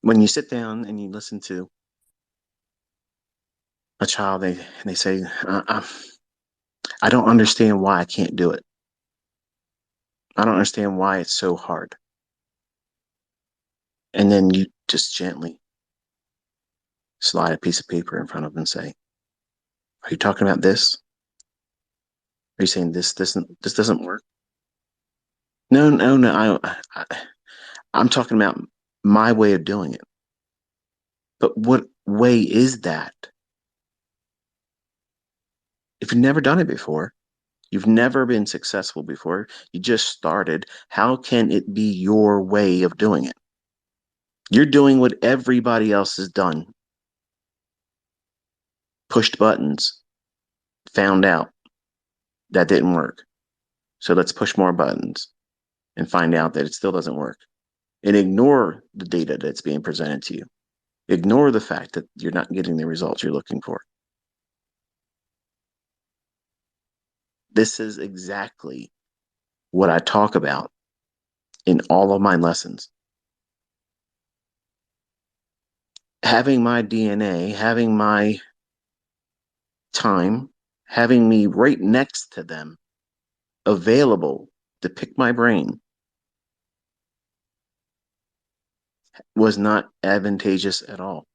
When you sit down and you listen to a child, they say, I don't understand why I can't do it. I don't understand why it's so hard. And then you just gently slide a piece of paper in front of them and say, are you talking about this? Are you saying this doesn't work? No, no, no. I'm talking about my way of doing it. But what way is that? If you've never done it before, you've never been successful before, you just started, how can it be your way of doing it? You're doing what everybody else has done, pushed buttons, found out that didn't work. So let's push more buttons and find out that it still doesn't work. And ignore the data that's being presented to you. Ignore the fact that you're not getting the results you're looking for. This is exactly what I talk about in all of my lessons. Having my DNA, having my time, having me right next to them, available to pick my brain, was not advantageous at all.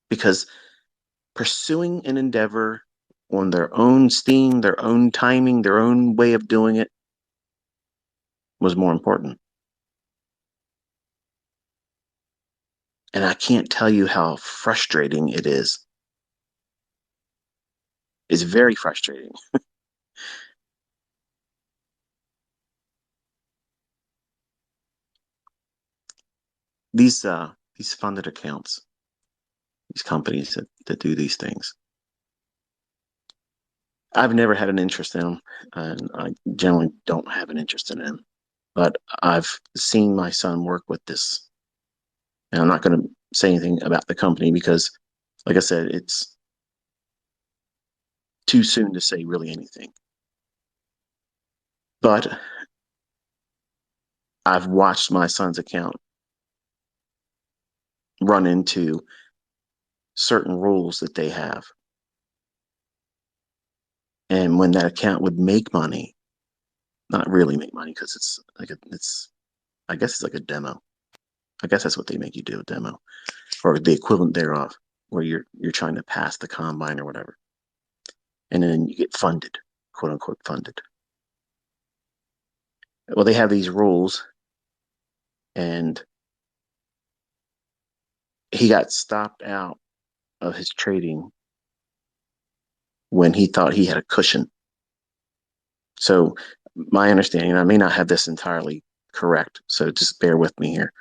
Because pursuing an endeavor on their own steam, their own timing, their own way of doing it was more important. And I can't tell you how frustrating it is. It's very frustrating. These funded accounts, these companies that do these things, I've never had an interest in them, and I generally don't have an interest in them. But I've seen my son work with this, and I'm not going to say anything about the company because, like I said, it's too soon to say really anything. But I've watched my son's account run into certain rules that they have. And when that account would make money, not really make money because I guess it's like a demo. I guess that's what they make you do, a demo or the equivalent thereof, where you're trying to pass the combine or whatever. And then you get funded, quote unquote funded. Well, they have these rules and he got stopped out of his trading when he thought he had a cushion. So my understanding, I may not have this entirely correct, so just bear with me here.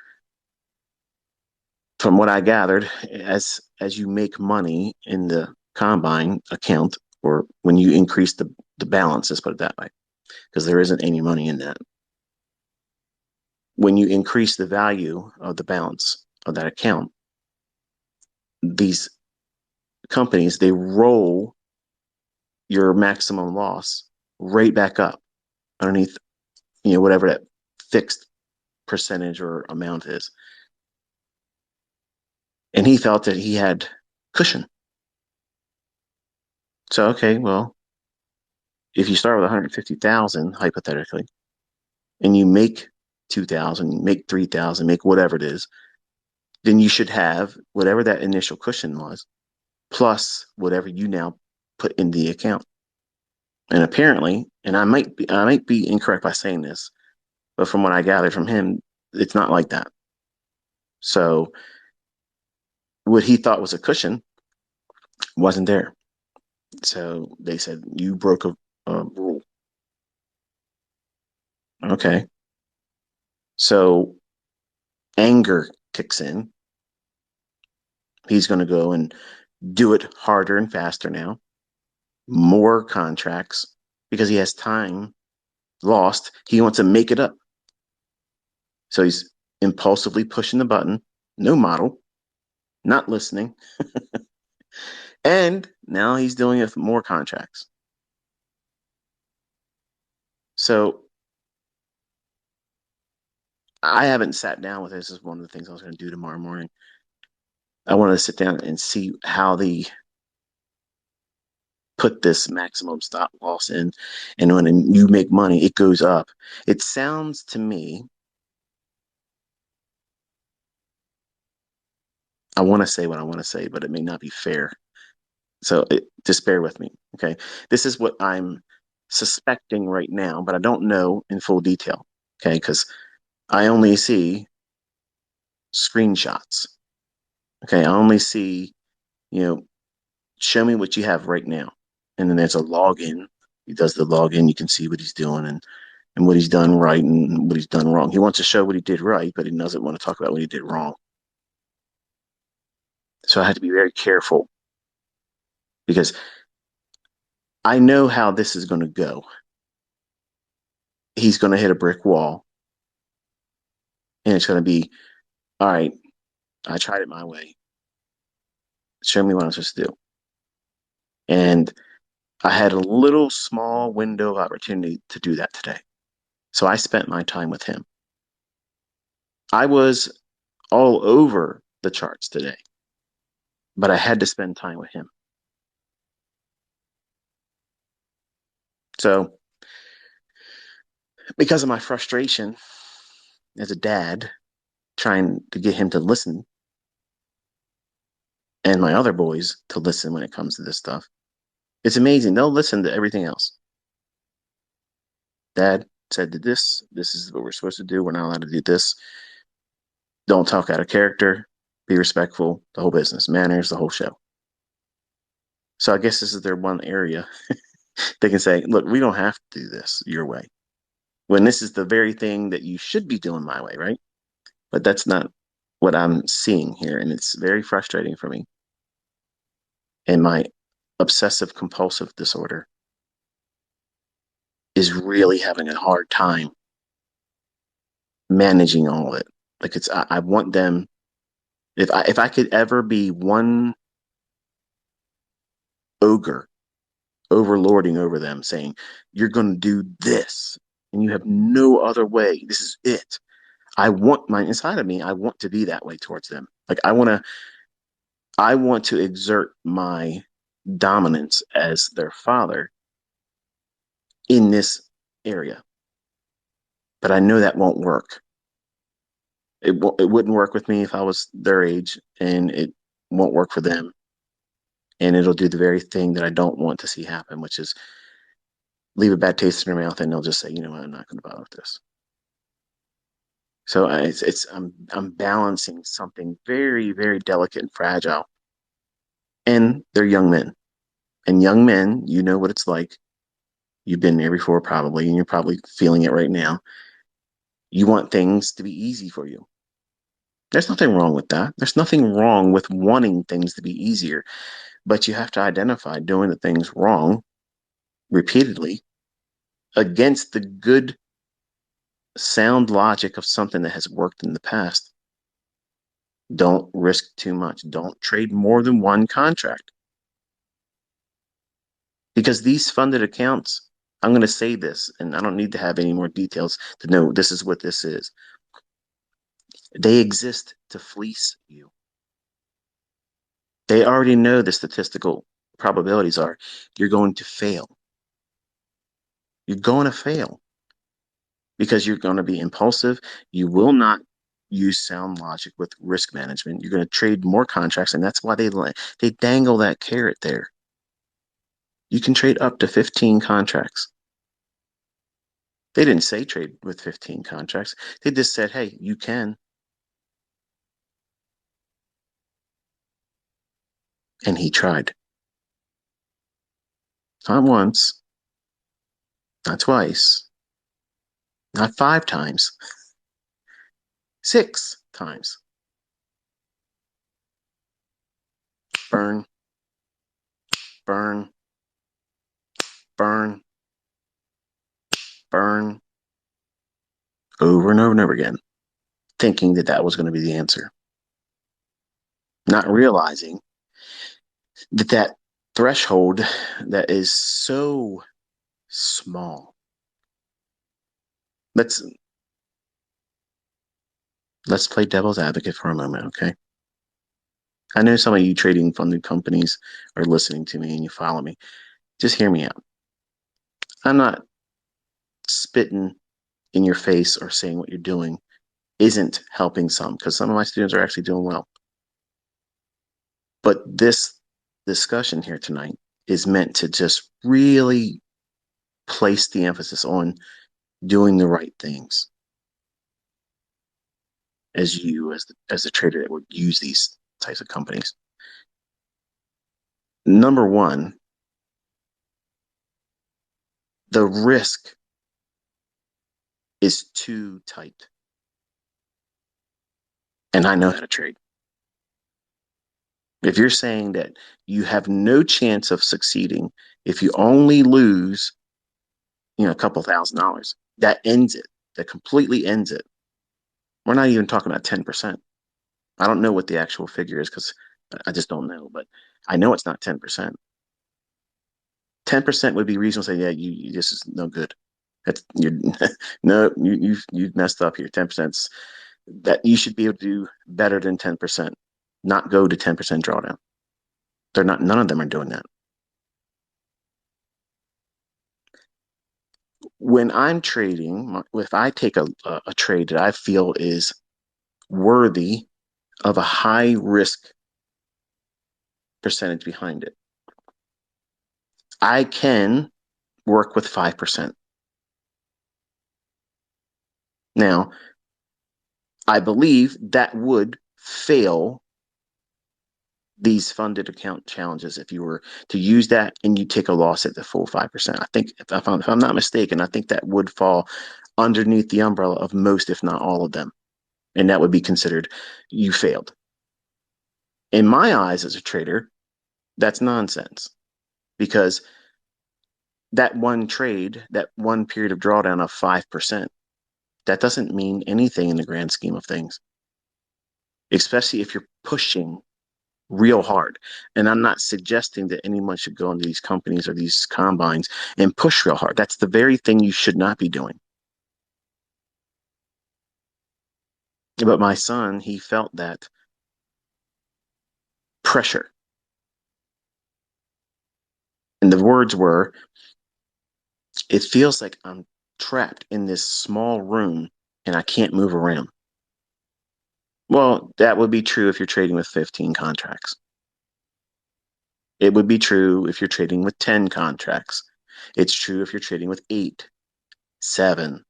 From what I gathered, as you make money in the combine account, or when you increase the balance, let's put it that way, because there isn't any money in that. When you increase the value of the balance of that account, these companies they roll your maximum loss right back up underneath, whatever that fixed percentage or amount is. And he felt that he had cushion. So okay, well, if you start with 150,000 hypothetically, and you make 2,000, make 3,000, make whatever it is, then you should have whatever that initial cushion was, plus whatever you now put in the account. And apparently, and I might be incorrect by saying this, but from what I gathered from him, it's not like that. So what he thought was a cushion wasn't there. So they said you broke a rule. Okay. So anger kicks in. He's going to go and do it harder and faster now, more contracts because he has time lost. He wants to make it up. So he's impulsively pushing the button, no model, not listening. And now he's doing it for more contracts. So I haven't sat down with this. This is one of the things I was going to do tomorrow morning. I wanted to sit down and see how they put this maximum stop loss in, and when you make money, it goes up. It sounds to me, I want to say what I want to say, but it may not be fair. So just bear with me. Okay. This is what I'm suspecting right now, but I don't know in full detail. Okay. Because I only see screenshots. Okay. I only see, you know, show me what you have right now. And then there's a login. He does the login. You can see what he's doing and what he's done right and what he's done wrong. He wants to show what he did right, but he doesn't want to talk about what he did wrong. So I had to be very careful because I know how this is going to go. He's going to hit a brick wall and it's going to be, all right, I tried it my way. Show me what I'm supposed to do. And I had a little small window of opportunity to do that today. So I spent my time with him. I was all over the charts today, but I had to spend time with him. So, because of my frustration as a dad, trying to get him to listen and my other boys to listen when it comes to this stuff, it's amazing. They'll listen to everything else. Dad said to this. This is what we're supposed to do. We're not allowed to do this. Don't talk out of character. Be respectful. The whole business, manners, the whole show. So I guess this is their one area they can say, look, we don't have to do this your way. When this is the very thing that you should be doing my way, right? But that's not what I'm seeing here. And it's very frustrating for me. And my obsessive compulsive disorder is really having a hard time managing all of it. Like I want them, if I could ever be one ogre overlording over them saying, you're going to do this and you have no other way. This is it. I want my inside of me, I want to be that way towards them. Like I want to exert my dominance as their father in this area. But I know that won't work. It wouldn't work with me if I was their age, and it won't work for them. And it'll do the very thing that I don't want to see happen, which is leave a bad taste in their mouth, and they'll just say, you know what, I'm not going to bother with this. So I'm balancing something very, very delicate and fragile. And they're young men. And young men, you know what it's like. You've been there before probably, and you're probably feeling it right now. You want things to be easy for you. There's nothing wrong with that. There's nothing wrong with wanting things to be easier, but you have to identify doing the things wrong repeatedly against the good sound logic of something that has worked in the past. Don't risk too much. Don't trade more than one contract because these funded accounts, I'm going to say this, and I don't need to have any more details to know this is what this is. They exist to fleece you. They already know the statistical probabilities are you're going to fail. You're going to fail because you're going to be impulsive. You will not use sound logic with risk management. You're going to trade more contracts, and that's why they dangle that carrot there. You can trade up to 15 contracts. They didn't say trade with 15 contracts. They just said, hey, you can. And he tried. Not once, not twice, not 5 times, 6 times. Burn, burn, burn, burn, over and over and over again, thinking that that was going to be the answer. Not realizing that that threshold that is so small. Let's let's play devil's advocate for a moment, okay? I know some of you trading funded companies are listening to me and you follow me. Just hear me out. I'm not spitting in your face or saying what you're doing isn't helping some, because some of my students are actually doing well. But this discussion here tonight is meant to just really place the emphasis on doing the right things as the trader that would use these types of companies. Number one, the risk is too tight. And I know how to trade. If you're saying that you have no chance of succeeding if you only lose, a couple $1,000, that ends it. That completely ends it. We're not even talking about 10%. I don't know what the actual figure is because I just don't know, but I know it's not 10%. 10% would be reasonable to say, yeah, you this is no good. That's you're no, you messed up here. 10%, that you should be able to do better than 10%, not go to 10% drawdown. They're not, none of them are doing that. When I'm trading, if I take a trade that I feel is worthy of a high risk percentage behind it, I can work with 5%. Now, I believe that would fail these funded account challenges if you were to use that and you take a loss at the full 5%. I think, if I'm not mistaken, I think that would fall underneath the umbrella of most, if not all of them. And that would be considered you failed. In my eyes as a trader, that's nonsense because that one trade, that one period of drawdown of 5%, that doesn't mean anything in the grand scheme of things, especially if you're pushing real hard. And I'm not suggesting that anyone should go into these companies or these combines and push real hard. That's the very thing you should not be doing. But my son, he felt that pressure. And the words were, it feels like I'm trapped in this small room and I can't move around. Well, that would be true if you're trading with 15 contracts. It would be true if you're trading with 10 contracts. It's true if you're trading with 8, 7,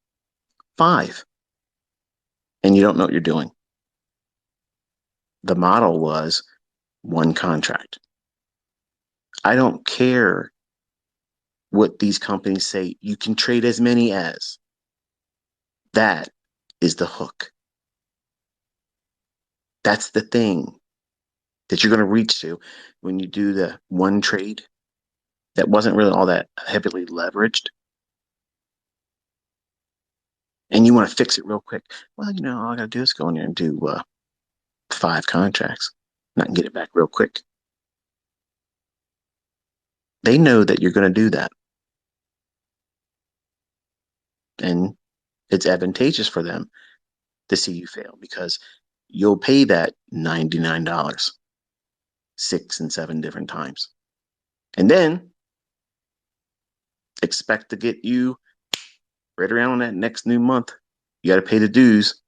5, and you don't know what you're doing. The model was one contract. I don't care what these companies say. You can trade as many as. That is the hook. That's the thing that you're going to reach to when you do the one trade that wasn't really all that heavily leveraged. And you want to fix it real quick. Well, all I got to do is go in there and do 5 contracts, not get it back real quick. They know that you're going to do that. And it's advantageous for them to see you fail because you'll pay that $99 6 and 7 different times. And then expect to get you right around that next new month. You got to pay the dues.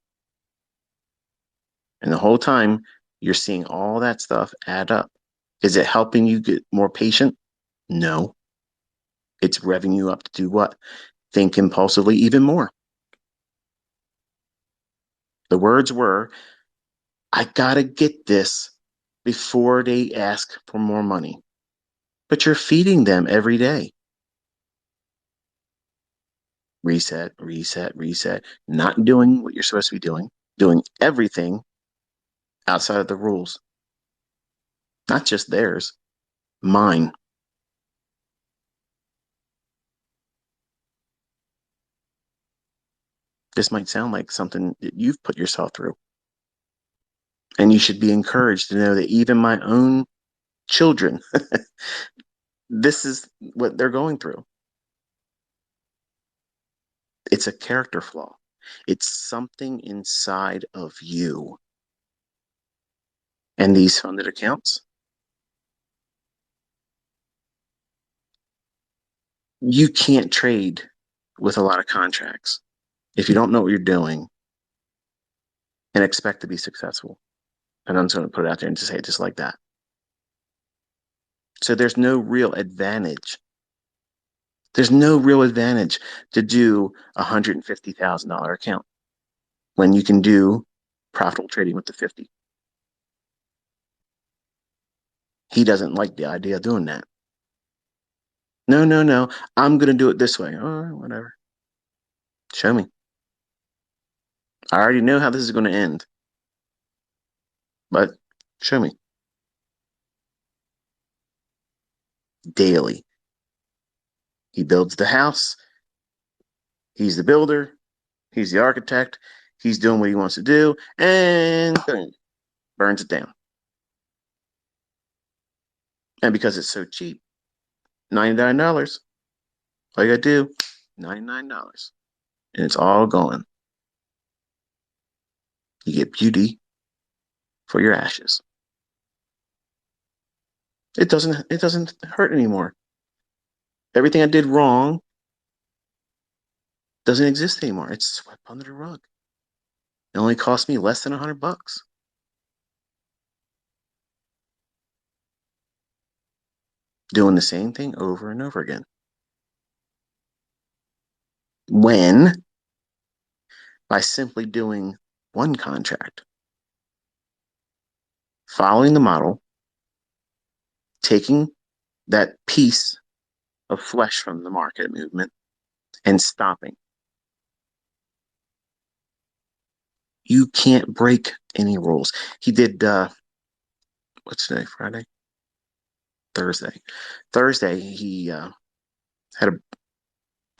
And the whole time you're seeing all that stuff add up. Is it helping you get more patient? No. It's revving you up to do what? Think impulsively even more. The words were, I got to get this before they ask for more money. But you're feeding them every day. Reset, reset, reset. Not doing what you're supposed to be doing everything outside of the rules. Not just theirs, mine. This might sound like something that you've put yourself through. And you should be encouraged to know that even my own children, this is what they're going through. It's a character flaw. It's something inside of you. And these funded accounts, you can't trade with a lot of contracts if you don't know what you're doing and expect to be successful. And I'm just going to put it out there and just say it just like that. So there's no real advantage. There's no real advantage to do a $150,000 account when you can do profitable trading with the 50. He doesn't like the idea of doing that. No, no, no. I'm going to do it this way. All right, whatever. Show me. I already know how this is going to end, but show me daily. He builds the house. He's the builder. He's the architect. He's doing what he wants to do, and boom, burns it down. And because it's so cheap, $99. All you gotta do, $99, and it's all gone. You get beauty for your ashes. It doesn't hurt anymore. Everything I did wrong doesn't exist anymore. It's swept under the rug. It only cost me less than $100. Doing the same thing over and over again. When by simply doing one contract, following the model, taking that piece of flesh from the market movement and stopping. You can't break any rules. He did what's today? Friday? Thursday. Thursday he had a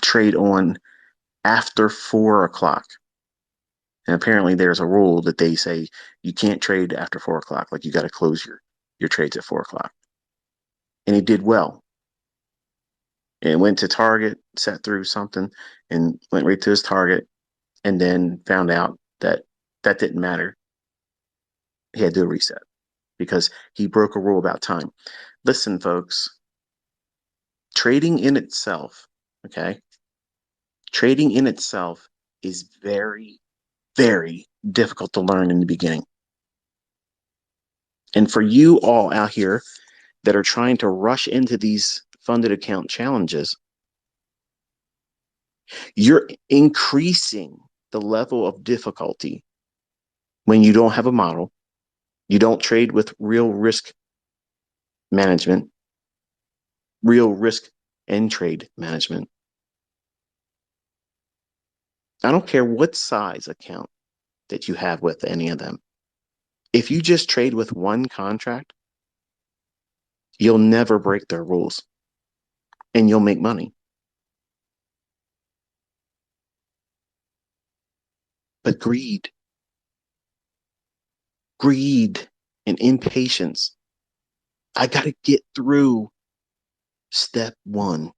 trade on after 4 o'clock. And apparently there's a rule that they say you can't trade after 4 o'clock. Like you got to close your trades at 4 o'clock. And he did well. And went to target, set through something, and went right to his target, and then found out that that didn't matter. He had to do a reset because he broke a rule about time. Listen, folks, trading in itself, okay? Trading in itself is very, very difficult to learn in the beginning. And for you all out here that are trying to rush into these funded account challenges, you're increasing the level of difficulty when you don't have a model, you don't trade with real risk management, real risk and trade management. I don't care what size account that you have with any of them. If you just trade with one contract, you'll never break their rules and you'll make money. But greed and impatience. I got to get through step one.